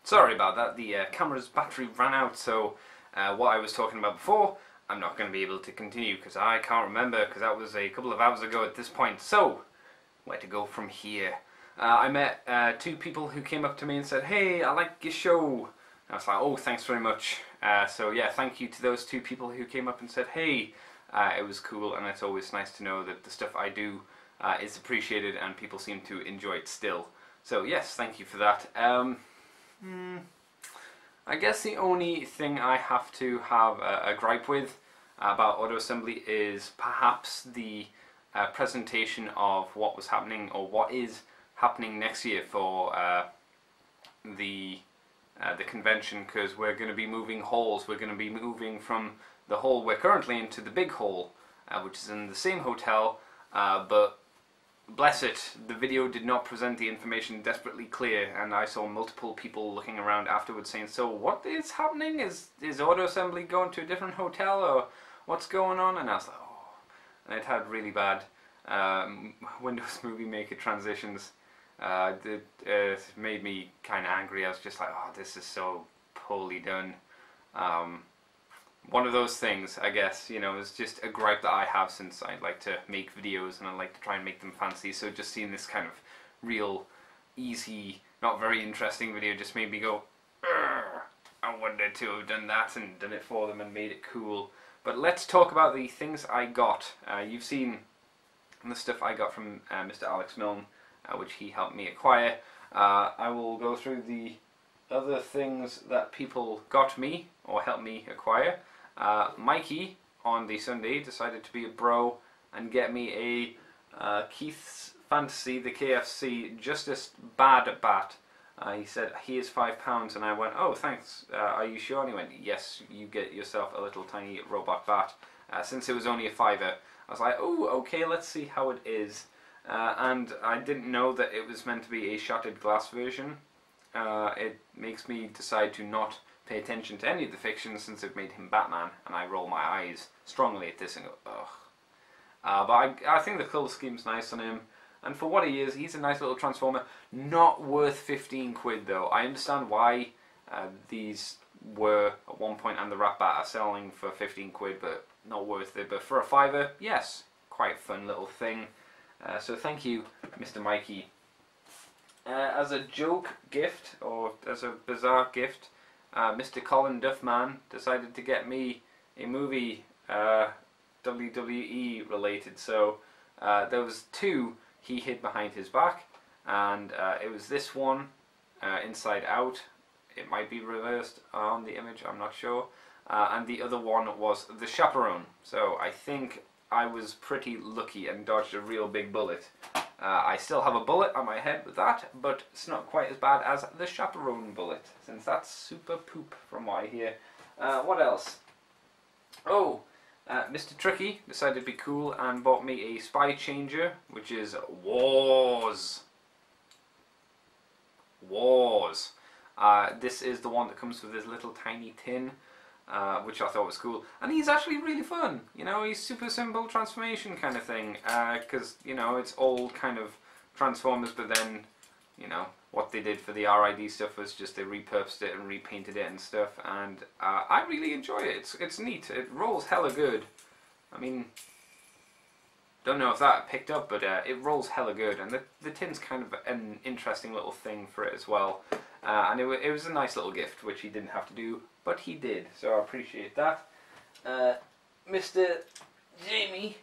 Sorry about that, the camera's battery ran out, so what I was talking about before, I'm not going to be able to continue because I can't remember, because that was a couple of hours ago at this point. So, where to go from here? I met two people who came up to me and said, "Hey, I like your show." I was like, "Oh, thanks very much." So yeah, thank you to those two people who came up and said, "Hey." It was cool, and it's always nice to know that the stuff I do is appreciated and people seem to enjoy it still. So yes, thank you for that. I guess the only thing I have to have a gripe with about auto assembly is perhaps the presentation of what was happening or what is happening next year for the convention, because we're going to be moving halls. We're going to be moving from the hall we're currently into the big hall, which is in the same hotel, but bless it, the video did not present the information desperately clear, and I saw multiple people looking around afterwards saying, "So what is happening? Is auto assembly going to a different hotel, or what's going on?" And I was like, oh, and it had really bad Windows Movie Maker transitions. It made me kind of angry. I was just like, oh, this is so poorly done. One of those things, I guess, you know, is just a gripe that I have, since I like to make videos and I like to try and make them fancy. So just seeing this kind of real, easy, not very interesting video just made me go, I wanted to have done that and done it for them and made it cool. But let's talk about the things I got. You've seen the stuff I got from Mr. Alex Milne, which he helped me acquire. I will go through the other things that people got me or helped me acquire. Mikey on the Sunday decided to be a bro and get me a Keith's Fantasy, the KFC Justice Bad Bat. He said, "He is £5, and I went, "Oh, thanks, are you sure?" And he went, "Yes, you get yourself a little tiny robot bat." Since it was only a £5, I was like, "Oh, okay, let's see how it is." And I didn't know that it was meant to be a shattered glass version. It makes me decide to not pay attention to any of the fiction, since it made him Batman, and I roll my eyes strongly at this and go, ugh. But I think the colour scheme's nice on him, and for what he is, he's a nice little Transformer. Not worth 15 quid though. I understand why these were at one point, and the Rat Bat are selling for 15 quid, but not worth it. But for a £5, yes, quite a fun little thing. So thank you, Mr. Mikey. As a joke gift, or as a bizarre gift, Mr. Colin Duffman decided to get me a movie, WWE related. So there was two he hid behind his back, and it was this one, Inside Out. It might be reversed on the image, I'm not sure. And the other one was The Chaperone. So I think I was pretty lucky and dodged a real big bullet. I still have a bullet on my head with that, but it's not quite as bad as the Chaperone bullet, since that's super poop from what I hear. What else? Oh, Mr. Tricky decided to be cool and bought me a Spy Changer, which is Wars. This is the one that comes with this little tiny tin, which I thought was cool, and he's actually really fun. You know, he's super simple transformation kind of thing, because you know, it's old kind of Transformers, but then, you know, what they did for the RID stuff was just they repurposed it and repainted it and stuff, and I really enjoy it. It's neat. It rolls hella good. I mean, don't know if that picked up, but it rolls hella good, and the tin's kind of an interesting little thing for it as well. And it was a nice little gift, which he didn't have to do, but he did, so I appreciate that. Mr. Jamie,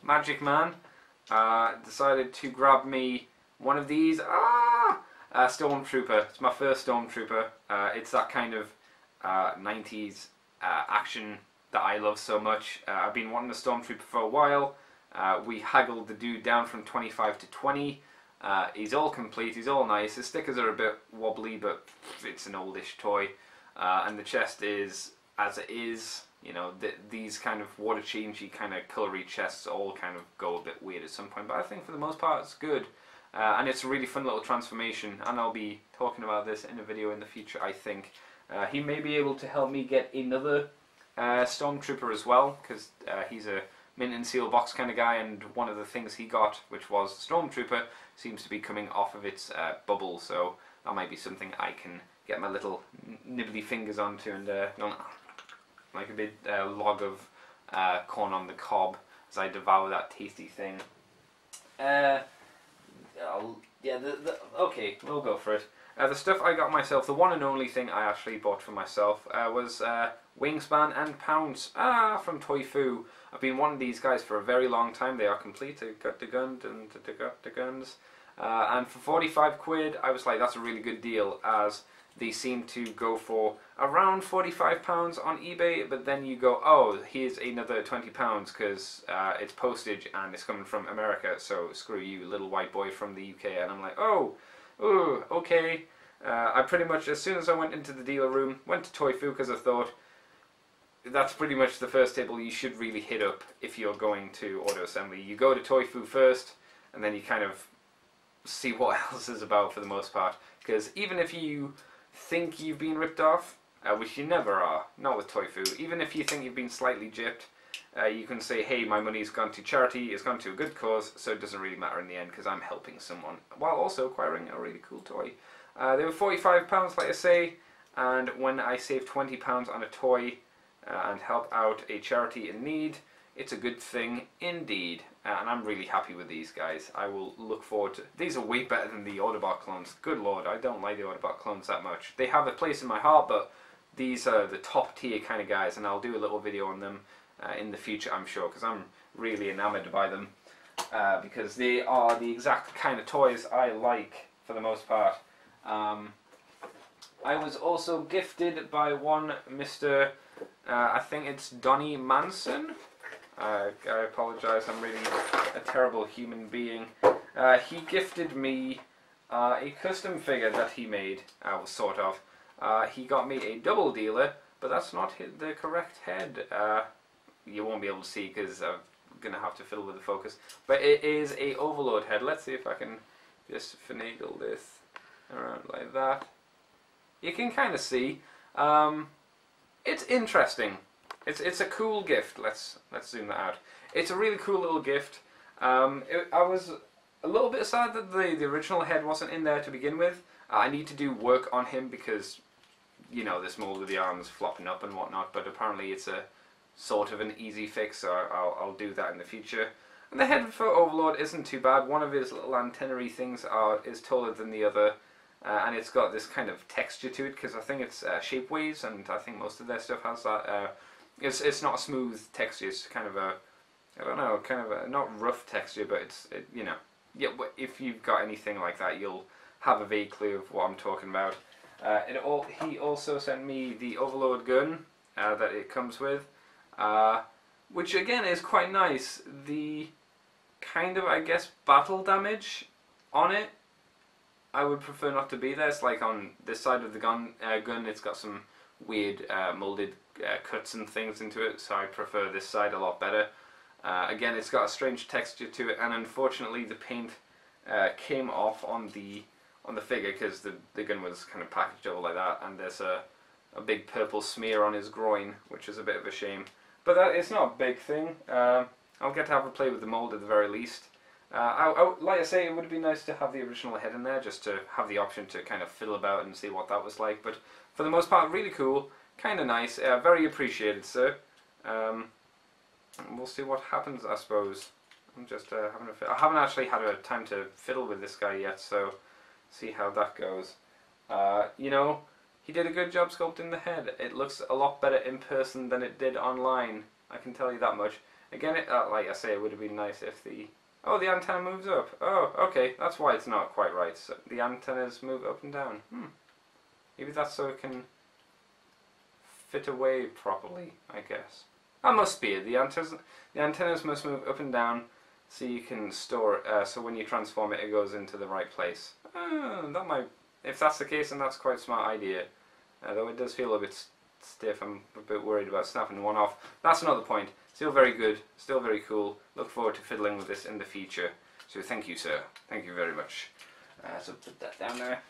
Magic Man, decided to grab me one of these. Stormtrooper. It's my first Stormtrooper. It's that kind of 90s action that I love so much. I've been wanting a Stormtrooper for a while. We haggled the dude down from 25 to 20. He's all complete, he's all nice. His stickers are a bit wobbly, but it's an oldish toy. And the chest is as it is. You know, these kind of water changey kind of colory chests all kind of go a bit weird at some point, but I think for the most part it's good. And it's a really fun little transformation, and I'll be talking about this in a video in the future, I think. He may be able to help me get another Stormtrooper as well, because he's a mint and seal box kind of guy, and one of the things he got, which was Stormtrooper, seems to be coming off of its bubble, so that might be something I can get my little nibbly fingers onto, and like a big log of corn on the cob as I devour that tasty thing. Okay, we'll go for it. The stuff I got myself, the one and only thing I actually bought for myself, was Wingspan and Pounce from Toy-Fu. I've been wanting these guys for a very long time. They are complete. I got the gun and got the guns. And for 45 quid, I was like, that's a really good deal, as they seem to go for around £45 on eBay, but then you go, oh, here's another £20 because it's postage and it's coming from America, so screw you, little white boy from the UK. And I'm like, oh, ooh, okay. I pretty much, as soon as I went into the dealer room, went to Toy-Fu because I thought, that's pretty much the first table you should really hit up if you're going to auto assembly. You go to Toy-Fu first, and then you kind of see what else is about for the most part. Because even if you think you've been ripped off, which you never are, not with Toy-Fu, even if you think you've been slightly gypped, you can say, hey, my money's gone to charity, it's gone to a good cause, so it doesn't really matter in the end because I'm helping someone, while also acquiring a really cool toy. They were £45, like I say, and when I save £20 on a toy and help out a charity in need, it's a good thing indeed. And I'm really happy with these guys. I will look forward to... These are way better than the Autobot clones. Good lord, I don't like the Autobot clones that much. They have a place in my heart, but these are the top tier kind of guys, and I'll do a little video on them in the future, I'm sure, because I'm really enamored by them. Because they are the exact kind of toys I like, for the most part. I was also gifted by one Mr. I think it's Donnie Manson. I apologise, I'm really a terrible human being. He gifted me a custom figure that he made, sort of. He got me a double dealer, but that's not the correct head. You won't be able to see because I'm going to have to fiddle with the focus. But it is a Overlord head. Let's see if I can just finagle this around like that. You can kind of see. It's interesting. It's a cool gift. Let's zoom that out. It's a really cool little gift. I was a little bit sad that the original head wasn't in there to begin with. I need to do work on him because, you know, this mold with the arms flopping up and whatnot. But apparently it's a sort of an easy fix, so I'll do that in the future. And the head for Overlord isn't too bad. One of his little antennae things is taller than the other. And it's got this kind of texture to it because I think it's Shapeways, and I think most of their stuff has that. It's not a smooth texture. It's kind of a, I don't know, kind of a not rough texture, but you know, yeah. If you've got anything like that, you'll have a vague clue of what I'm talking about. He also sent me the Overlord gun that it comes with, which again is quite nice. The kind of, I guess, battle damage on it, I would prefer not to be there. It's like on this side of the gun, it's got some weird molded cuts and things into it, so I prefer this side a lot better. Again, it's got a strange texture to it, and unfortunately the paint came off on the figure because the gun was kind of packaged over like that, and there's a big purple smear on his groin, which is a bit of a shame. But it's not a big thing. I'll get to have a play with the mold at the very least. Like I say, it would be nice to have the original head in there, just to have the option to kind of fiddle about and see what that was like. But for the most part, really cool, kind of nice, very appreciated, sir. We'll see what happens, I suppose. I'm just I haven't actually had a time to fiddle with this guy yet, so see how that goes. You know, he did a good job sculpting the head. It looks a lot better in person than it did online, I can tell you that much. Again, like I say, it would have been nice if the... Oh, the antenna moves up. Oh, okay, that's why it's not quite right. So the antennas move up and down. Maybe that's so it can fit away properly, I guess. That must be it. The antennas must move up and down so you can store it, so when you transform it, it goes into the right place. That might... If that's the case, then that's quite a smart idea. Though it does feel a bit stiff. I'm a bit worried about snapping one off. That's not the point. Still very good, still very cool. Look forward to fiddling with this in the future. So thank you, sir. Thank you very much. So put that down there.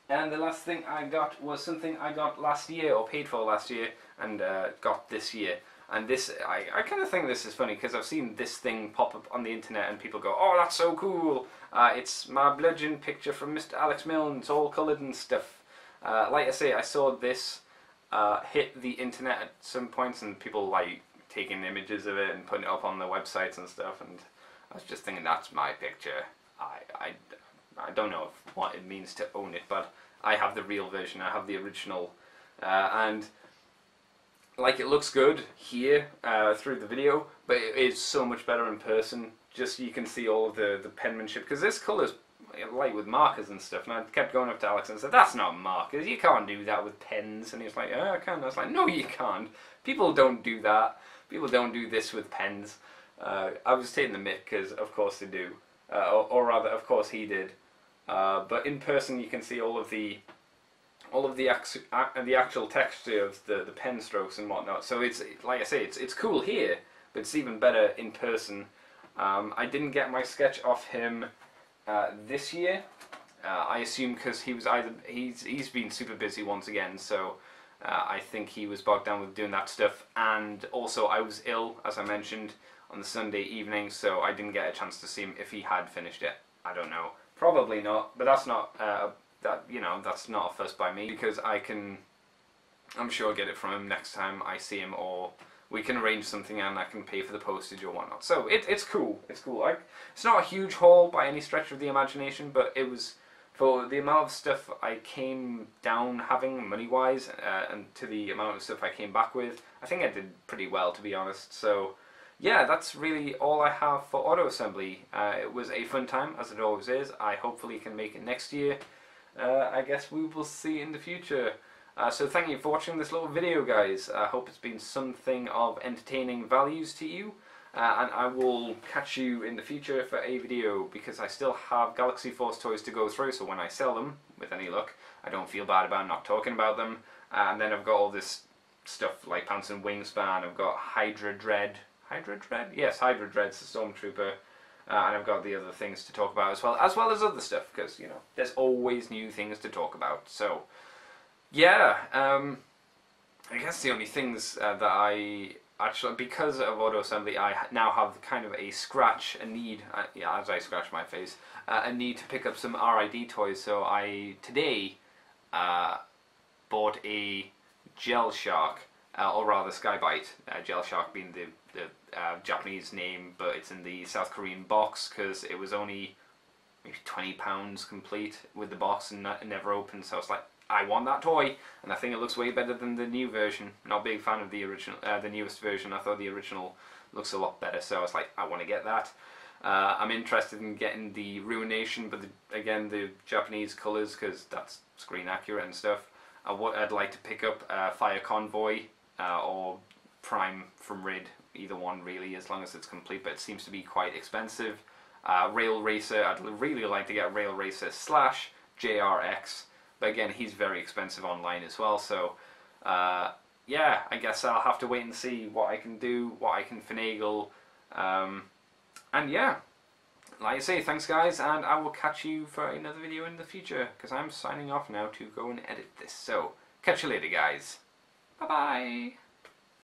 And the last thing I got was something I got last year, or paid for last year, and got this year. And this, I kind of think this is funny, because I've seen this thing pop up on the internet and people go, oh, that's so cool. It's my bludgeon picture from Mr. Alex Milne, it's all coloured and stuff. Like I say, I saw this hit the internet at some points, and people like taking images of it and putting it up on their websites and stuff, and I was just thinking, that's my picture. I don't know what it means to own it, but I have the real version, I have the original, and like, it looks good here through the video, but it is so much better in person. Just, you can see all of the penmanship, because this colour's like with markers and stuff, and I kept going up to Alex and said, that's not markers, you can't do that with pens. And he was like, oh, I can. And I was like, no, you can't. People don't do that. People don't do this with pens. I was taking the mick, because of course they do, or rather, of course he did. But in person, you can see all of the actual texture of the pen strokes and whatnot. So it's, like I say, it's cool here, but it's even better in person. I didn't get my sketch off him this year. I assume because he was he's been super busy once again, so I think he was bogged down with doing that stuff, and also I was ill, as I mentioned, on the Sunday evening, so I didn't get a chance to see him if he had finished it. I don't know, probably not, but that's not that's not a fuss by me, because I'm sure I'll get it from him next time I see him, or we can arrange something and I can pay for the postage or whatnot. So it's cool. It's cool. It's not a huge haul by any stretch of the imagination, but it was, for the amount of stuff I came down having money-wise, and to the amount of stuff I came back with, I think I did pretty well, to be honest. So yeah, that's really all I have for auto assembly. It was a fun time, as it always is. I hopefully can make it next year. I guess we will see in the future. So thank you for watching this little video, guys. I hope it's been something of entertaining values to you, and I will catch you in the future for a video, because I still have Galaxy Force toys to go through, so when I sell them, with any luck, I don't feel bad about not talking about them. And then I've got all this stuff like Pants and Wingspan. I've got Hydra Dread? Yes, Hydra Dread's the Stormtrooper. And I've got the other things to talk about as well as other stuff, because, you know, there's always new things to talk about. So yeah, I guess the only things that I actually, because of auto assembly, I now have kind of a need, yeah, as I scratch my face, a need to pick up some RID toys. So I today bought a Gel Shark, or rather Skybite, Gel Shark being the Japanese name, but it's in the South Korean box, because it was only maybe £20 complete with the box and never opened. So I was like, I want that toy, and I think it looks way better than the new version. Not a big fan of the original, the newest version. I thought the original looks a lot better, so I was like, I want to get that. I'm interested in getting the Ruination, but again, the Japanese colours, because that's screen accurate and stuff. I'd like to pick up Fire Convoy or Prime from Rid, either one really, as long as it's complete, but it seems to be quite expensive. Rail Racer, I'd really like to get Rail Racer / JRX. But again, he's very expensive online as well, so yeah, I guess I'll have to wait and see what I can do, what I can finagle, and yeah, like I say, thanks guys, and I will catch you for another video in the future, because I'm signing off now to go and edit this. So, catch you later guys, bye bye!